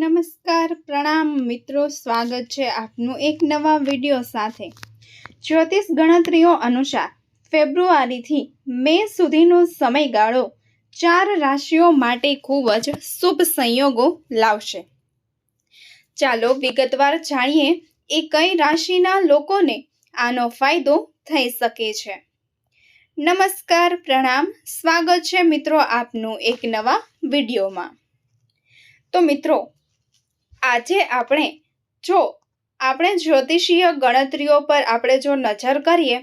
નમસ્કાર પ્રણામ મિત્રો, સ્વાગત છે આપનું એક નવા વિડીયો સાથે। જ્યોતિષ ગણતરીઓ અનુસાર ફેબ્રુઆરીથી મે સુધીનો સમયગાળો 4 રાશિઓ માટે ખૂબ જ શુભ સંયોગો લાવશે। ચાલો વિગતવાર જાણીએ એ કઈ રાશિના લોકોને આનો ફાયદો થઈ શકે છે। નમસ્કાર પ્રણામ, સ્વાગત છે મિત્રો આપનું એક નવા વિડીયોમાં। તો મિત્રો, આજે આપણે જ્યોતિષીય ગણતરીઓ પર જો નજર કરીએ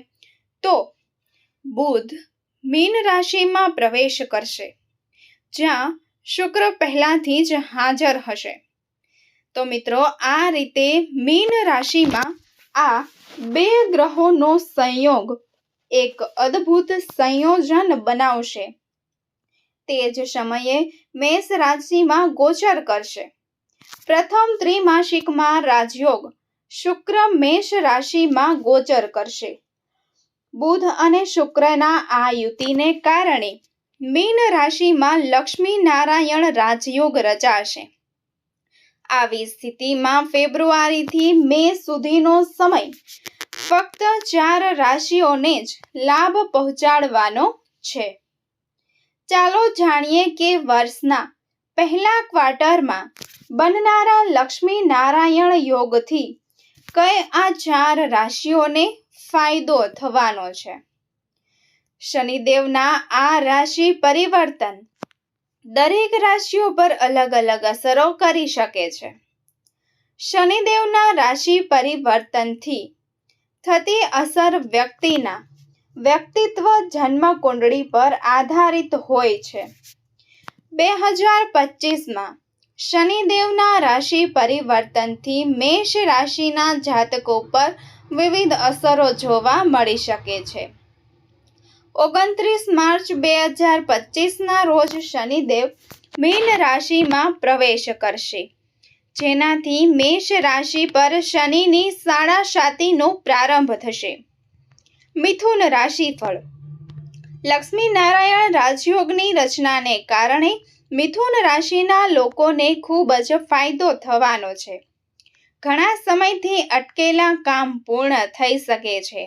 તો બુધ મીન રાશિમાં પ્રવેશ કરશે, જ્યાં શુક્ર પહેલાથી જ હાજર હશે। તો મિત્રો, આ રીતે મીન રાશિમાં આ બે ગ્રહોનો સંયોગ એક અદ્ભુત સંયોજન બનાવશે। તે જ સમયે મેષ રાશિમાં ગોચર કરશે। પ્રથમ ત્રિમાસિકમાં રાજયોગ શુક્ર મેષ રાશિમાં ગોચર કરશે। બુધ અને શુક્રના આ યુતિને કારણે મીન રાશિમાં લક્ષ્મી નારાયણ રાજયોગ રચાશે। આવી સ્થિતિમાં ફેબ્રુઆરીથી મે સુધીનો સમય ફક્ત 4 રાશિઓને જ લાભ પહોંચાડવાનો છે। ચાલો જાણીએ કે વર્ષના પહેલા ક્વાર્ટરમાં બનનારા લક્ષ્મી નારાયણ યોગથી કઈ આ 4 રાશિઓને ફાયદો થવાનો છે। શનિદેવના આ રાશિ પરિવર્તન દરેક રાશિઓ પર અલગ અલગ અસરો કરી શકે છે। શનિદેવના રાશિ પરિવર્તનથી થતી અસર વ્યક્તિના વ્યક્તિત્વ જન્મ કુંડળી પર આધારિત હોય છે। 2025માં શનિદેવના રાશિ પરિવર્તનથી મેષ રાશિના જાતકો પર વિવિધ અસરો જોવા મળી શકે છે। 29 માર્ચ 2025ના રોજ શનિદેવ મીન રાશિમાં પ્રવેશ કરશે, જેનાથી મેષ રાશિ પર શનિની સાડાસાતીનો પ્રારંભ થશે। મિથુન રાશિફળ। લક્ષ્મી નારાયણ રાજયોગની રચનાને કારણે મિથુન રાશિના લોકોને ખૂબ જ ફાયદો થવાનો છે। ઘણા સમયથી અટકેલા કામ પૂર્ણ થઈ શકે છે।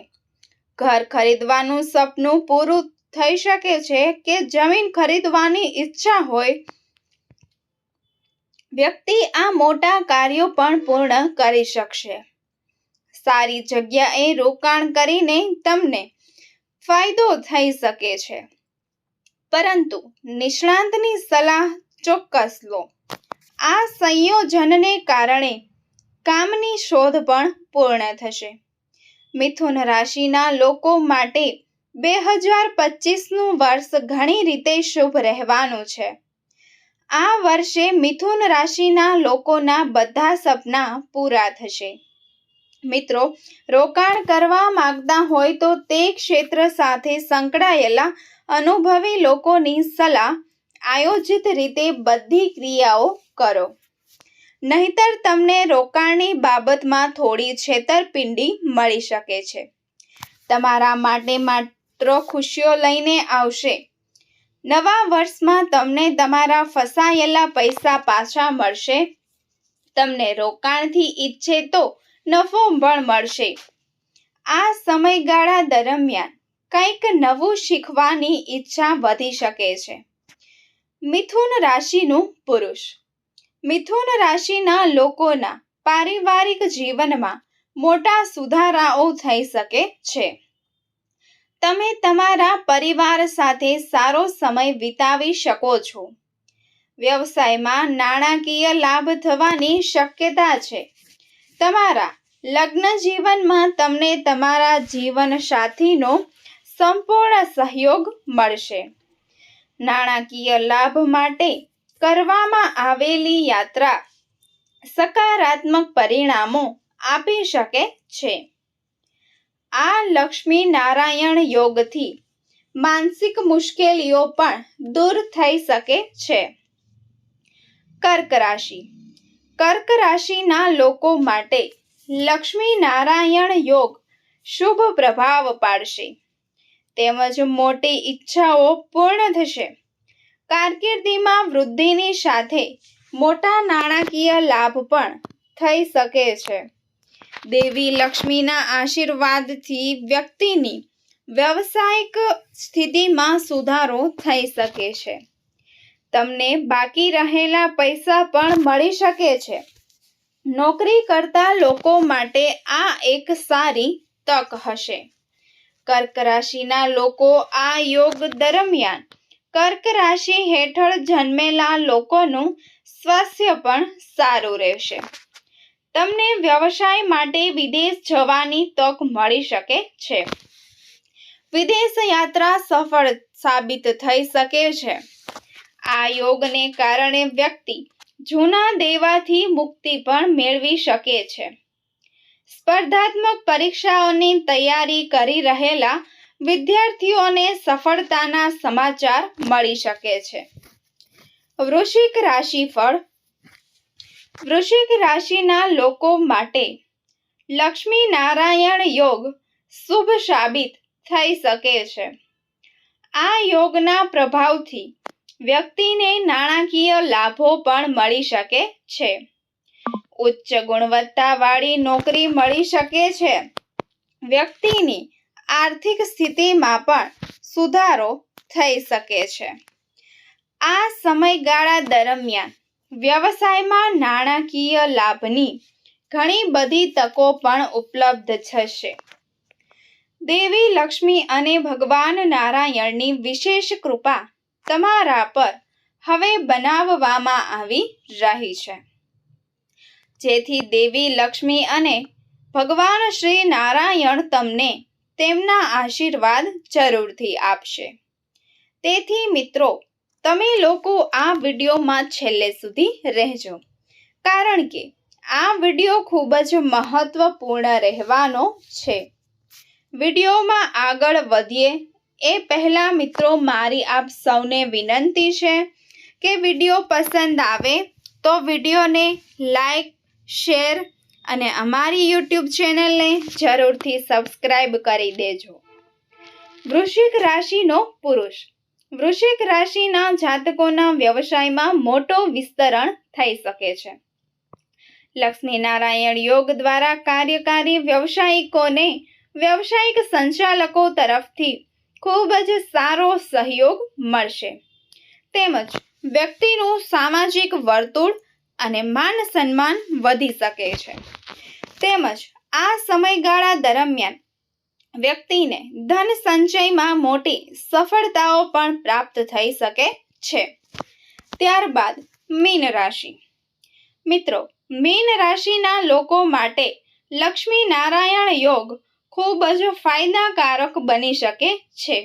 ઘર ખરીદવાનું સપનું પૂરું થઈ શકે છે કે જમીન ખરીદવાની ઈચ્છા હોય વ્યક્તિ આ મોટા કાર્યો પણ પૂર્ણ કરી શકશે। સારી જગ્યાએ રોકાણ કરીને તમને ફાયદો થઈ શકે છે, પરંતુ નિષ્ણાતની સલાહ ચોક્કસ લો। આ સંયોજનને કારણે કામની શોધ પણ પૂર્ણ થશે। મિથુન રાશિના લોકો માટે 2025નું વર્ષ ઘણી રીતે શુભ રહેવાનું છે। આ વર્ષે મિથુન રાશિના લોકોના બધા સપના પૂરા થશે। મિત્રો, રોકાણ કરવા માંગતા હોય તો તે ક્ષેત્ર સાથે સંકળાયેલા અનુભવી લોકોની સલાહ આયોજિત રીતે બધી ક્રિયાઓ કરો, નહીતર તમને રોકાણની બાબતમાં થોડી છેતરપિંડી મળી શકે છે। તમારા માટે માત્ર ખુશીઓ લઈને આવશે। નવા વર્ષમાં તમને તમારા ફસાયેલા પૈસા પાછા મળશે। તમને રોકાણથી ઈચ્છે તો નફો પણ મળશે। આ સમયગાળા દરમિયાન કંઈક નવું શીખવાની ઈચ્છા વધી શકે છે। મિથુન રાશિનું પુરુષ। મિથુન રાશિના લોકોના પારિવારિક જીવનમાં મોટા સુધારાઓ થઈ શકે છે। તમે તમારા પરિવાર સાથે સારો સમય વિતાવી શકો છો। વ્યવસાયમાં નાણાકીય લાભ થવાની શક્યતા છે। તમારા લગ્ન જીવનમાં તમને તમારા જીવનસાથીનો સંપૂર્ણ સહયોગ મળશે। નાણાકીય લાભ માટે કરવામાં આવેલી યાત્રા સકારાત્મક પરિણામો આપી શકે છે। આ લક્ષ્મી નારાયણ યોગથી માનસિક મુશ્કેલીઓ પણ દૂર થઈ શકે છે। કર્ક રાશિ। કર્ક રાશિના લોકો માટે લક્ષ્મી નારાયણ યોગ શુભ પ્રભાવ પાડશે, તેમજ મોટી ઈચ્છાઓ પૂર્ણ થશે। કારકિર્દીમાં વૃદ્ધિની સાથે મોટા નાણાકીય લાભ પણ થઈ શકે છે. દેવી લક્ષ્મીના આશીર્વાદથી વ્યક્તિની વ્યવસાયિક સ્થિતિમાં સુધારો થઈ શકે છે. તમને બાકી રહેલા પૈસા પણ મળી શકે છે. નોકરી કરતા લોકો માટે આ એક સારી તક હશે. કર્ક રાશિના લોકો આ યોગ દરમિયાન કર્ક રાશિ હેઠળ જન્મેલા લોકોનું સ્વાસ્થ્ય પણ સારું રહેશે. તમને વ્યવસાય માટે વિદેશ જવાની તક મળી શકે છે. વિદેશ યાત્રા સફળ સાબિત થઈ શકે છે. આ યોગને કારણે વ્યક્તિ જૂના દેવાથી મુક્તિ પણ મેળવી શકે છે. સ્પર્ધાત્મક પરીક્ષાઓની તૈયારી કરી રહેલા વિદ્યાર્થીઓને સફળતાના સમાચાર મળી શકે છે. વૃશ્ચિક રાશિફળ. વૃશ્ચિક રાશિના લોકો માટે લક્ષ્મી નારાયણ યોગ શુભ સાબિત થઈ શકે છે. આ યોગના પ્રભાવથી વ્યક્તિને નાણાકીય લાભો પણ મળી શકે છે. ઉચ્ચ ગુણવત્તાવાળી નોકરી મળી શકે છે. વ્યક્તિની આર્થિક સ્થિતિમાં પણ સુધારો થઈ શકે છે. આ સમયગાળા દરમિયાન વ્યવસાયમાં નાણાકીય લાભની ઘણી બધી તકો પણ ઉપલબ્ધ થશે. દેવી લક્ષ્મી અને ભગવાન નારાયણની વિશેષ કૃપા તમારા પર હવે બનાવવામાં આવી રહી છે, જેથી દેવી લક્ષ્મી અને ભગવાન શ્રી નારાયણ તમને તેમના આશીર્વાદ જરૂરથી આપશે. તેથી મિત્રો, તમે લોકો આ વિડીયોમાં છેલ્લે સુધી રહેજો, કારણ કે આ વિડીયો ખૂબ જ મહત્વપૂર્ણ રહેવાનો છે. વિડીયોમાં આગળ વધીએ એ પહેલાં મિત્રો, મારી આપ સૌને વિનંતી છે કે વિડીયો પસંદ આવે તો વિડીયોને લાઈક, શેર અને અમારી યુટ્યુબ ચેનલને જરૂરથી સબસ્ક્રાઈબ કરી દેજો. વૃશ્ચિક રાશિનો પુરુષ. વૃશ્ચિક રાશિના જાતકોના વ્યવસાયમાં મોટો વિસ્તરણ થઈ શકે છે. લક્ષ્મીનારાયણ યોગ દ્વારા કાર્યકારી વ્યવસાયિકોને વ્યવસાયિક સંચાલકો તરફથી ખૂબ જ સારો સહયોગ મળશે. તેમજ વ્યક્તિનું સામાજિક વર્તુળ અને માન સન્માન વધી શકે છે. તેમજ આ સમયગાળા દરમિયાન વ્યક્તિને ધન સંચયમાં મોટી સફળતાઓ પણ પ્રાપ્ત થઈ શકે છે. ત્યારબાદ મીન રાશિ. મિત્રો, મીન રાશિના લોકો માટે લક્ષ્મી નારાયણ યોગ ખૂબ જ ફાયદાકારક બની શકે છે.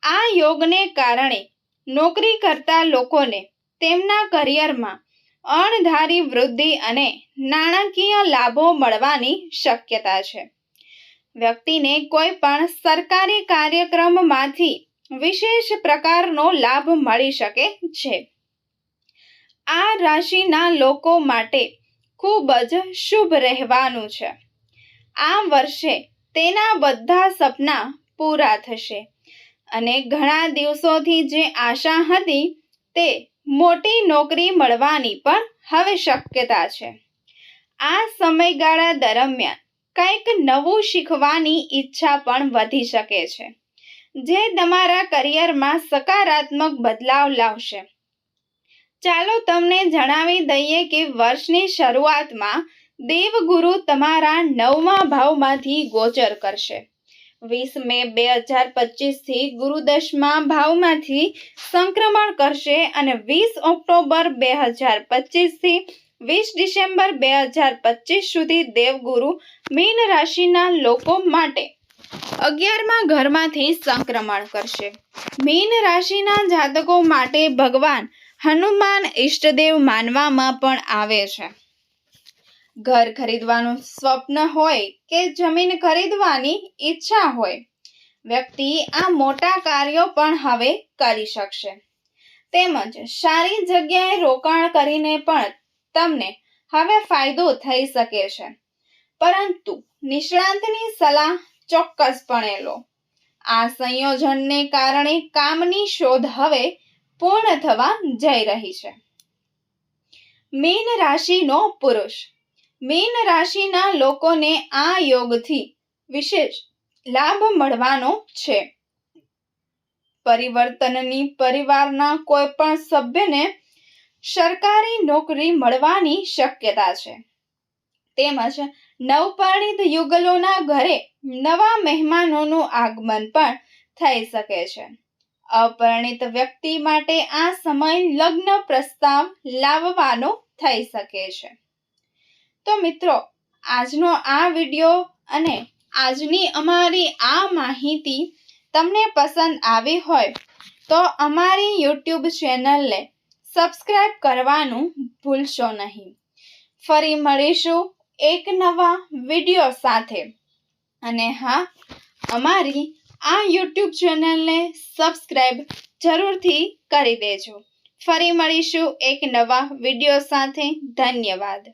આ યોગને કારણે નોકરી કરતા લોકોને તેમના કરિયરમાં અણધારી વૃદ્ધિ અને નાણાકીય લાભો મળવાની શક્યતા છે. વ્યક્તિને કોઈ પણ સરકારી કાર્યક્રમમાંથી વિશેષ પ્રકારનો લાભ મળી શકે છે. આ રાશિના લોકો માટે ખૂબ જ શુભ રહેવાનું છે. આ વર્ષે તેના બધા સપના પૂરા થશે અને ઘણા દિવસોથી જે આશા હતી તે મોટી નોકરી મળવાની પણ હવે શક્યતા છે. આ સમયગાળા દરમિયાન કંઈક નવું શીખવાની ઈચ્છા પણ વધી શકે છે, જે તમારા કરિયરમાં સકારાત્મક બદલાવ લાવશે. ચાલો તમને જણાવી દઈએ કે વર્ષની શરૂઆતમાં દેવગુરુ તમારા 9મા ભાવમાંથી ગોચર કરશે. 20 મે 2025 ગુરુ 10મા ભાવમાંથી સંક્રમણ કરશે અને 20 ઓક્ટોબર 2025 20 ડિસેમ્બર 2025 સુધી દેવગુરુ મીન રાશિના લોકો માટે 11મા ઘરમાંથી સંક્રમણ કરશે. મીન રાશિના જાતકો માટે ભગવાન હનુમાન ઈષ્ટદેવ માનવામાં પણ આવે છે. ઘર ખરીદવાનું સ્વપ્ન હોય કે જમીન ખરીદવાની ઈચ્છા હોય, વ્યક્તિ આ મોટા કાર્યો પણ હવે કરી શકશે. તેમજ સારી જગ્યાએ રોકાણ કરીને પણ તમને હવે ફાયદો થઈ શકે છે, પરંતુ નિષ્ણાતની સલાહ ચોક્કસપણે લો. આ સંયોજનને કારણે કામની શોધ હવે પૂર્ણ થવા જઈ રહી છે. મીન રાશિનો પુરુષ. મીન રાશિના લોકોને આ યોગથી વિશેષ લાભ મળવાનો છે. પરિવર્તનની પરિવારના કોઈ પણ સભ્યને સરકારી નોકરી મળવાની શક્યતા છે. તેમજ નવપરિણીત યુગલોના ઘરે નવા મહેમાનોનું આગમન પણ થઈ શકે છે. અપરિણીત વ્યક્તિ માટે આ સમય લગ્ન પ્રસ્તાવ લાવવાનો થઈ શકે છે. તો મિત્રો, આજનો આ વિડીયો અને આજની અમારી આ માહિતી તમને પસંદ આવી હોય તો અમારી YouTube ચેનલને સબસ્ક્રાઇબ કરવાનું ભૂલશો નહીં. ફરી મળીશું એક નવા વિડીયો સાથે. અને હા, અમારી આ YouTube ચેનલને સબસ્ક્રાઇબ જરૂરથી કરી દેજો. ફરી મળીશું એક નવા વિડીયો સાથે. ધન્યવાદ.